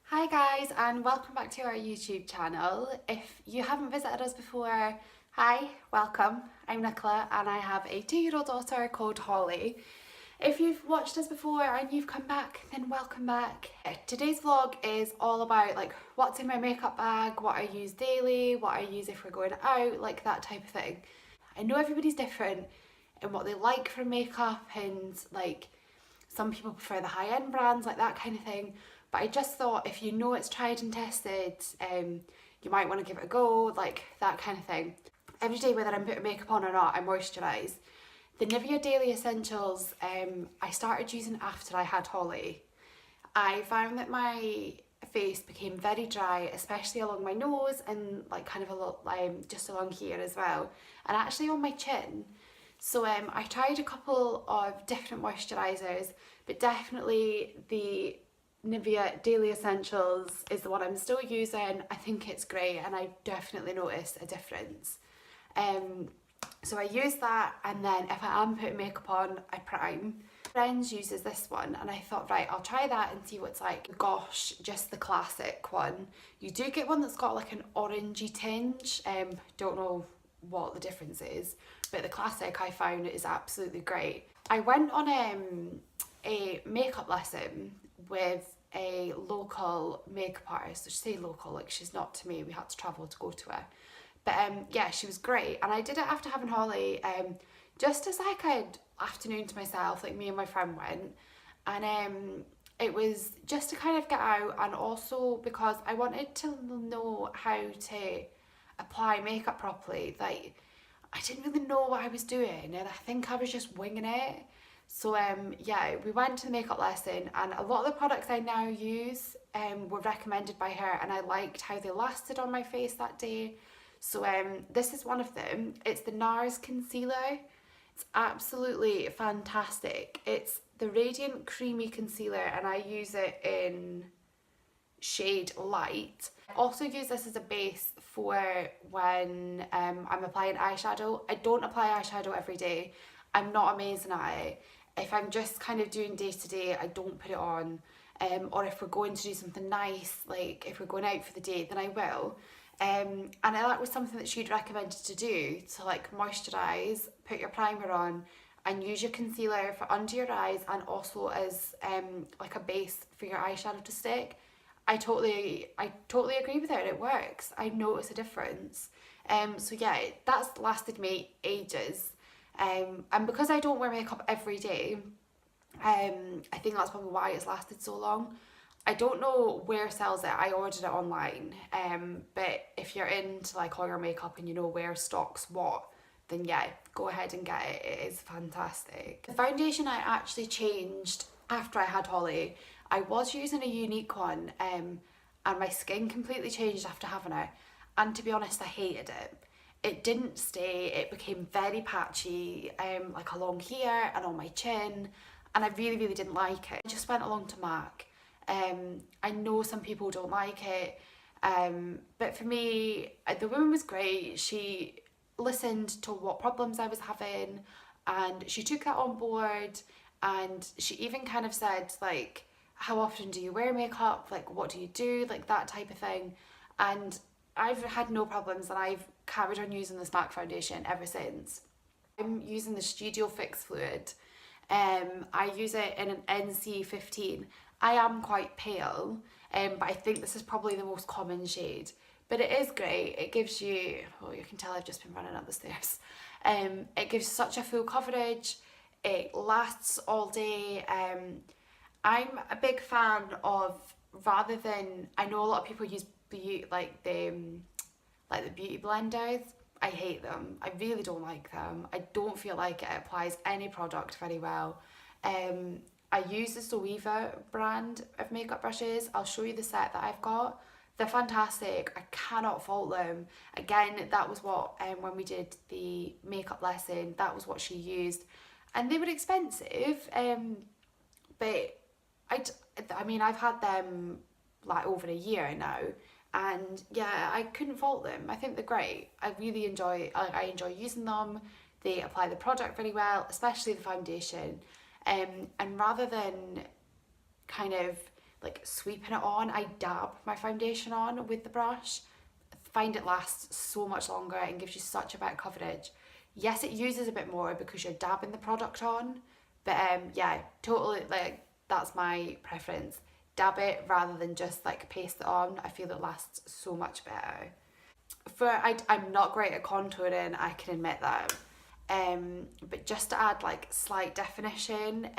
Hi guys, and welcome back to our YouTube channel. If you haven't visited us before, hi, welcome. I'm Nicola and I have a 2-year-old daughter called Holly. If you've watched us before and you've come back, then welcome back. Today's vlog is all about what's in my makeup bag, what I use daily, what I use if we're going out, like that type of thing. I know everybody's different in what they like from makeup, and some people prefer the high-end brands, like that kind of thing. But I just thought if you know it's tried and tested, you might want to give it a go, like that kind of thing. Every day, whether I'm putting makeup on or not, I moisturise. The Nivea Daily Essentials, I started using after I had Holly. I found that my face became very dry, especially along my nose and kind of a lot just along here as well, and actually on my chin. So I tried a couple of different moisturisers, but definitely the Nivea Daily Essentials is the one I'm still using. I think it's great and I definitely notice a difference. So I use that, and then if I am putting makeup on, I prime. Friends uses this one and I thought, right, I'll try that and see what it's like. Gosh, just the classic one. You do get one that's got like an orangey tinge. Don't know what the difference is, but the classic I found is absolutely great. I went on a makeup lesson with a local makeup artist. I should say local, like she's not to me, we had to travel to go to her. But yeah, she was great, and I did it after having Holly, just as like an afternoon to myself, like me and my friend went, and it was just to kind of get out, and also because I wanted to know how to apply makeup properly. Like I didn't really know what I was doing, and I think I was just winging it. So yeah, we went to the makeup lesson, and a lot of the products I now use were recommended by her, and I liked how they lasted on my face that day. So this is one of them. It's the NARS concealer. It's absolutely fantastic. It's the Radiant Creamy Concealer, and I use it in shade Light. I also use this as a base for when I'm applying eyeshadow. I don't apply eyeshadow every day. I'm not amazing at it. If I'm just kind of doing day to day, I don't put it on. Or if we're going to do something nice, like if we're going out for the day, then I will. And that was something that she'd recommended to do, to like moisturise, put your primer on, and use your concealer for under your eyes, and also as like a base for your eyeshadow to stick. I totally agree with her. It works. I notice a difference. So yeah, that's lasted me ages. And because I don't wear makeup every day, I think that's probably why it's lasted so long. I don't know where sells it. I ordered it online. But if you're into like all your makeup and you know where stocks what, then yeah, go ahead and get it. It is fantastic. The foundation I actually changed after I had Holly. I was using a Unique one, and my skin completely changed after having it. And to be honest, I hated it. It didn't stay. It became very patchy, like along here and on my chin, and I really, really didn't like it. I just went along to MAC. I know some people don't like it, but for me, the woman was great. She listened to what problems I was having, and she took that on board, and she even kind of said like, how often do you wear makeup, like what do you do, like that type of thing. And I've had no problems, and I've carried on using this MAC foundation ever since. I'm using the Studio Fix Fluid. I use it in an NC15. I am quite pale, but I think this is probably the most common shade. But it is great. It gives you, oh, you can tell I've just been running up the stairs. It gives such a full coverage. It lasts all day. I'm a big fan of, rather than, I know a lot of people use the beauty blenders. I hate them. I really don't like them. I don't feel like it applies any product very well. I use the Zoeva brand of makeup brushes. I'll show you the set that I've got. They're fantastic. I cannot fault them. Again, that was what, when we did the makeup lesson, that was what she used. And they were expensive, but I mean, I've had them like over a year now, and yeah, I couldn't fault them. I think they're great. I really enjoy, I enjoy using them. They apply the product very well, especially the foundation. And rather than kind of like sweeping it on. I dab my foundation on with the brush. Find it lasts so much longer and gives you such a better coverage. Yes, it uses a bit more because you're dabbing the product on, but yeah, totally, like, that's my preference. Dab it rather than just like paste it on. I feel it lasts so much better. I'm not great at contouring, I can admit that. But just to add like slight definition,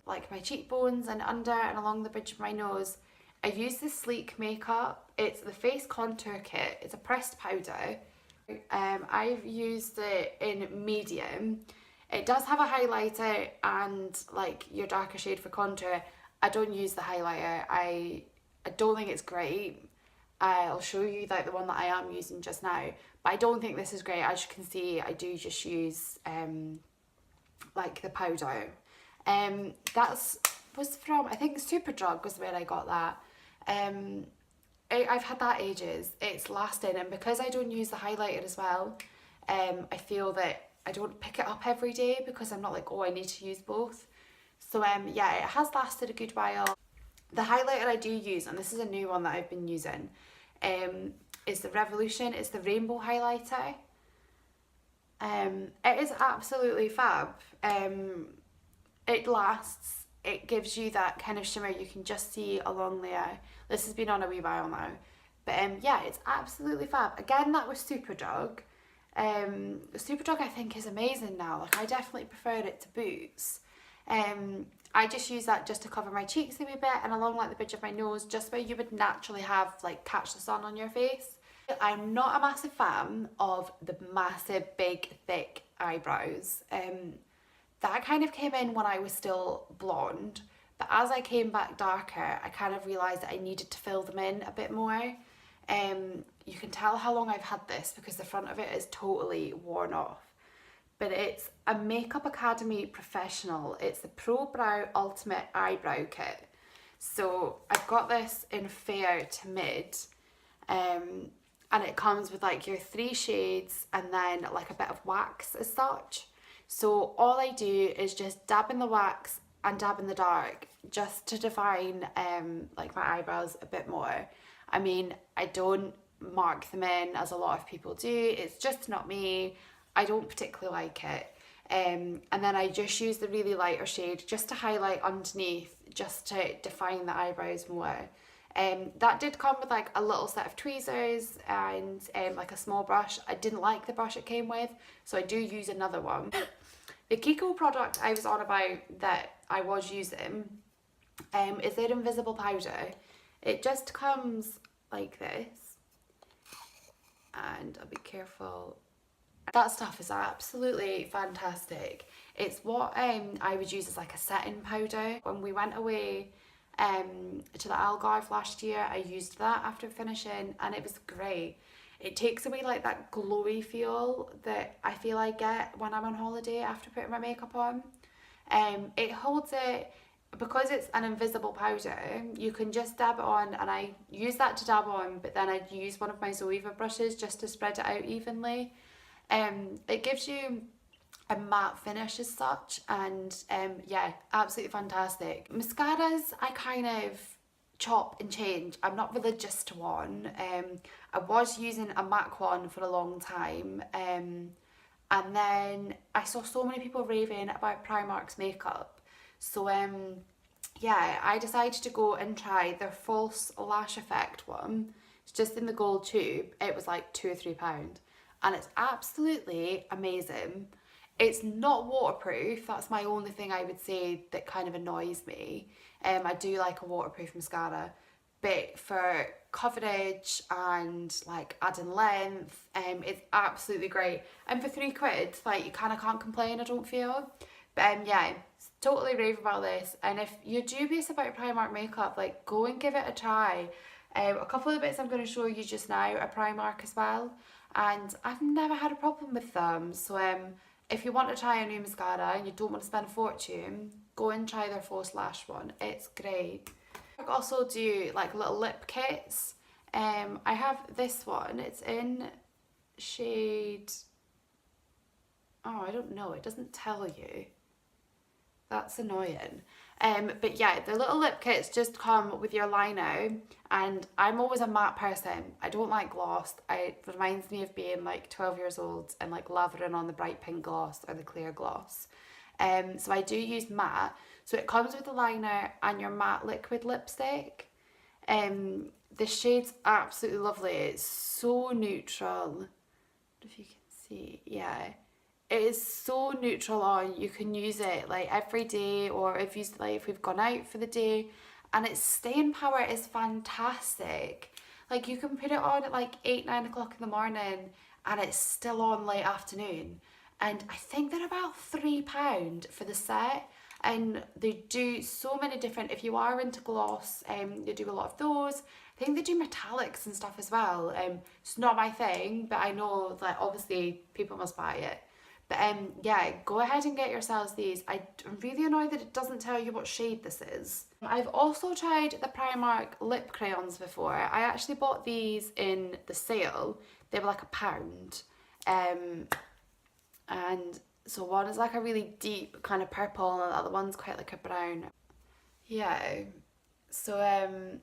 like my cheekbones and under and along the bridge of my nose, I use this Sleek makeup. It's the face contour kit. It's a pressed powder. I've used it in medium. It does have a highlighter and like your darker shade for contour. I don't use the highlighter. I don't think it's great. I'll show you like the one that I am using just now, but I don't think this is great. As you can see, I do just use like the powder. That's was from, I think Superdrug was where I got that. I've had that ages. It's lasting, and because I don't use the highlighter as well, I feel that I don't pick it up every day because I'm not like, oh, I need to use both. So yeah, it has lasted a good while. The highlighter I do use, and this is a new one that I've been using, is the Revolution. It's the rainbow highlighter. It is absolutely fab. It lasts. It gives you that kind of shimmer you can just see along there. This has been on a wee while now. But yeah, it's absolutely fab. Again, that was Superdrug. Superdrug I think is amazing now. Like, I definitely prefer it to Boots. I just use that just to cover my cheeks a wee bit and along like the bridge of my nose, just where you would naturally have like catch the sun on your face. I'm not a massive fan of the massive, big, thick eyebrows. That kind of came in when I was still blonde, but as I came back darker, I kind of realised that I needed to fill them in a bit more. You can tell how long I've had this because the front of it is totally worn off. But it's a Makeup Academy Professional. It's the Pro Brow Ultimate Eyebrow Kit. So I've got this in fair to mid, and it comes with like your 3 shades and then like a bit of wax as such. So all I do is just dab in the wax and dab in the dark just to define like my eyebrows a bit more. I mean, I don't mark them in as a lot of people do. It's just not me. I don't particularly like it. And then I just use the really lighter shade just to highlight underneath, just to define the eyebrows more. That did come with like a little set of tweezers and like a small brush. I didn't like the brush it came with, so I do use another one. The Kiko product I was on about that I was using is their invisible powder. It just comes like this, and I'll be careful. That stuff is absolutely fantastic. It's what I would use as like a setting powder. When we went away to the Algarve last year, I used that after finishing and it was great. It takes away like that glowy feel that I feel I get when I'm on holiday after putting my makeup on. It holds it, because it's an invisible powder, you can just dab it on, and I use that to dab on, but then I'd use one of my Zoeva brushes just to spread it out evenly. It gives you a matte finish as such, and yeah, absolutely fantastic. Mascaras I kind of chop and change. I'm not religious to one. I was using a MAC one for a long time, and then I saw so many people raving about Primark's makeup, so yeah, I decided to go and try their False Lash Effect one. It's just in the gold tube. It was like £2 or £3, and it's absolutely amazing. It's not waterproof. That's my only thing I would say that kind of annoys me. I do like a waterproof mascara, but for coverage and like adding length, it's absolutely great. And for £3, like, you kind of can't complain, I don't feel. But yeah, totally rave about this. And if you're dubious about Primark makeup, like, go and give it a try. A couple of bits I'm going to show you just now are Primark as well, and I've never had a problem with them. So if you want to try a new mascara and you don't want to spend a fortune, go and try their False Lash one. It's great. I also do like little lip kits. I have this one. It's in shade, oh, I don't know, it doesn't tell you. That's annoying. But yeah, the little lip kits just come with your liner, and I'm always a matte person. I don't like gloss. It reminds me of being like 12 years old and like lathering on the bright pink gloss or the clear gloss. So I do use matte. So it comes with the liner and your matte liquid lipstick. The shade's absolutely lovely. It's so neutral. If you can see, yeah. It is so neutral on. You can use it like every day, or if we've gone out for the day, and its staying power is fantastic. Like you can put it on at like 8-9 o'clock in the morning and it's still on late afternoon. And I think they're about £3 for the set, and they do so many different, if you are into gloss, they do a lot of those. I think they do metallics and stuff as well. It's not my thing, but I know that obviously people must buy it. But yeah, go ahead and get yourselves these. I'm really annoyed that it doesn't tell you what shade this is. I've also tried the Primark lip crayons before. I actually bought these in the sale. They were like £1. And so one is like a really deep kind of purple and the other one's quite like a brown. Yeah, so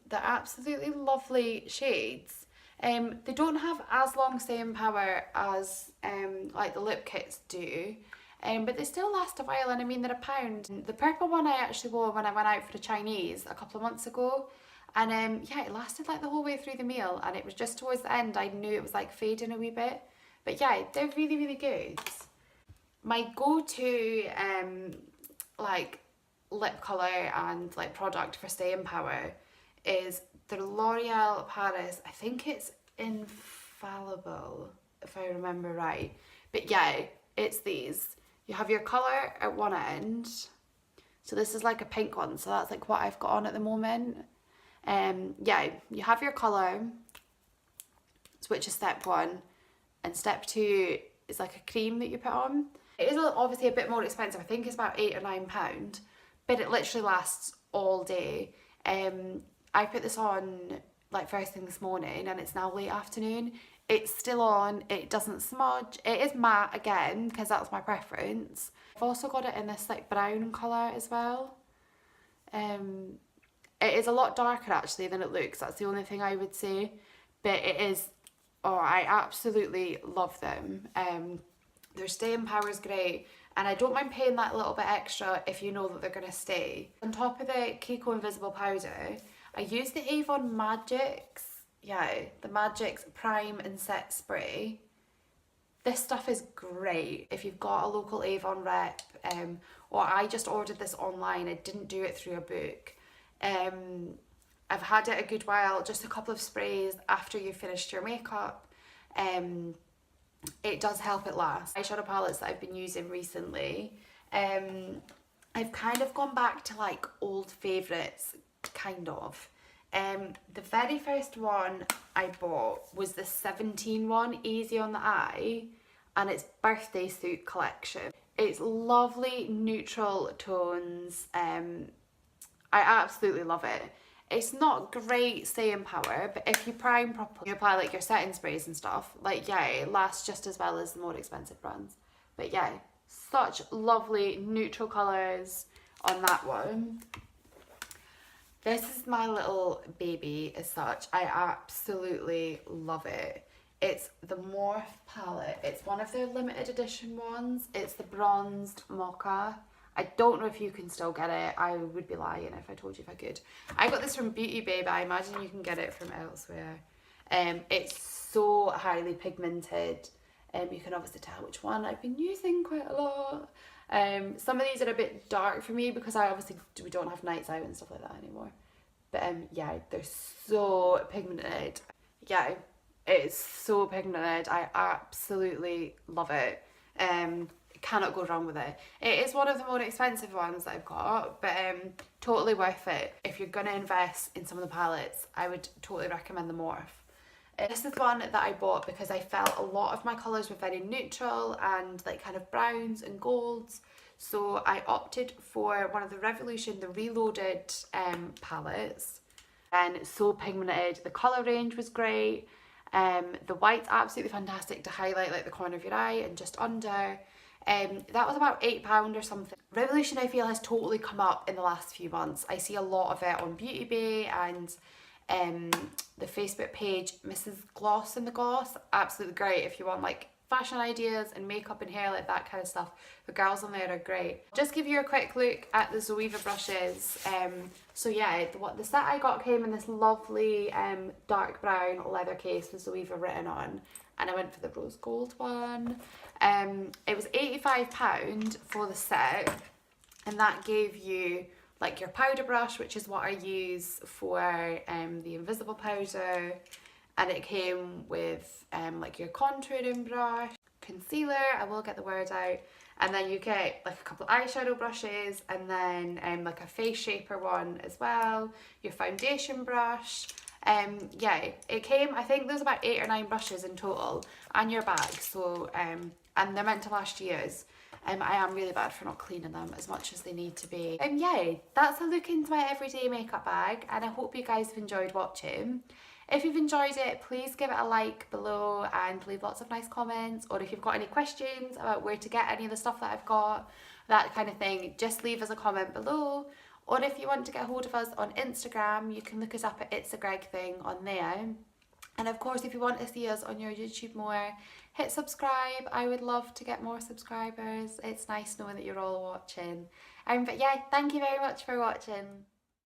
they're absolutely lovely shades. They don't have as long staying power as like the lip kits do, but they still last a while, and I mean they're £1. The purple one I actually wore when I went out for the Chinese a couple of months ago, and yeah, it lasted like the whole way through the meal, and it was just towards the end I knew it was like fading a wee bit. But yeah, they're really, really good. My go-to like lip colour and like product for staying power is the L'Oreal Paris. I think it's Infallible, if I remember right. But yeah, it's these. You have your colour at one end. So this is like a pink one, so that's like what I've got on at the moment. Yeah, you have your colour, which is step one, and step two is like a cream that you put on. It is obviously a bit more expensive. I think it's about £8 or £9, but it literally lasts all day. I put this on like first thing this morning and it's now late afternoon. It's still on, it doesn't smudge. It is matte again because that's my preference. I've also got it in this like brown colour as well. It is a lot darker actually than it looks, that's the only thing I would say. But it is, oh, I absolutely love them. Their staying power is great, and I don't mind paying that little bit extra if you know that they're going to stay. On top of the Kiko Invisible Powder, I use the Avon Magix, the Magix Prime and Set Spray. This stuff is great if you've got a local Avon rep, or I just ordered this online, I didn't do it through a book. I've had it a good while, just a couple of sprays after you've finished your makeup. It does help it last. Eyeshadow palettes that I've been using recently, I've kind of gone back to like old favourites, kind of. The very first one I bought was the 17 one, Easy on the Eye, and it's Birthday Suit collection. It's lovely neutral tones. I absolutely love it. It's not great staying power, but if you prime properly, you apply like your setting sprays and stuff, like yeah, it lasts just as well as the more expensive brands. But yeah, such lovely neutral colours on that one. This is my little baby as such. I absolutely love it. It's the Morphe palette. It's one of their limited edition ones. It's the bronzed mocha. I don't know if you can still get it. I would be lying if I told you if I could. I got this from Beauty Babe. I imagine you can get it from elsewhere. It's so highly pigmented. You can obviously tell which one I've been using quite a lot. Some of these are a bit dark for me because we don't have nights out and stuff like that anymore. But yeah, they're so pigmented. Yeah, it's so pigmented. I absolutely love it. Cannot go wrong with it. It is one of the more expensive ones that I've got, but totally worth it. If you're gonna invest in some of the palettes, I would totally recommend the Morphe. This is one that I bought because I felt a lot of my colours were very neutral and like kind of browns and golds. So I opted for one of the Revolution, the Reloaded palettes. And it's so pigmented. The colour range was great. The white's absolutely fantastic to highlight like the corner of your eye and just under. That was about £8 or something. Revolution, I feel, has totally come up in the last few months. I see a lot of it on Beauty Bay and the Facebook page Mrs. Gloss and the Gloss. Absolutely great if you want like fashion ideas and makeup and hair, like that kind of stuff. The girls on there are great. Just give you a quick look at the Zoeva brushes. So yeah, the set I got came in this lovely dark brown leather case with Zoeva written on, and I went for the rose gold one. It was £85 for the set, and that gave you like your powder brush, which is what I use for the invisible powder, and it came with like your contouring brush, concealer, I will get the word out, and then you get like a couple of eyeshadow brushes, and then like a face shaper one as well, your foundation brush. Yeah, it came, I think there's about 8 or 9 brushes in total, and your bag. So and they're meant to last years. I am really bad for not cleaning them as much as they need to be. Yeah, that's a look into my everyday makeup bag, and I hope you guys have enjoyed watching. If you've enjoyed it, please give it a like below and leave lots of nice comments, or if you've got any questions about where to get any of the stuff that I've got, that kind of thing, just leave us a comment below. Or if you want to get hold of us on Instagram, you can look us up at It's a Greg Thing on there. And of course, if you want to see us on your YouTube more, hit subscribe. I would love to get more subscribers. It's nice knowing that you're all watching. But yeah, thank you very much for watching.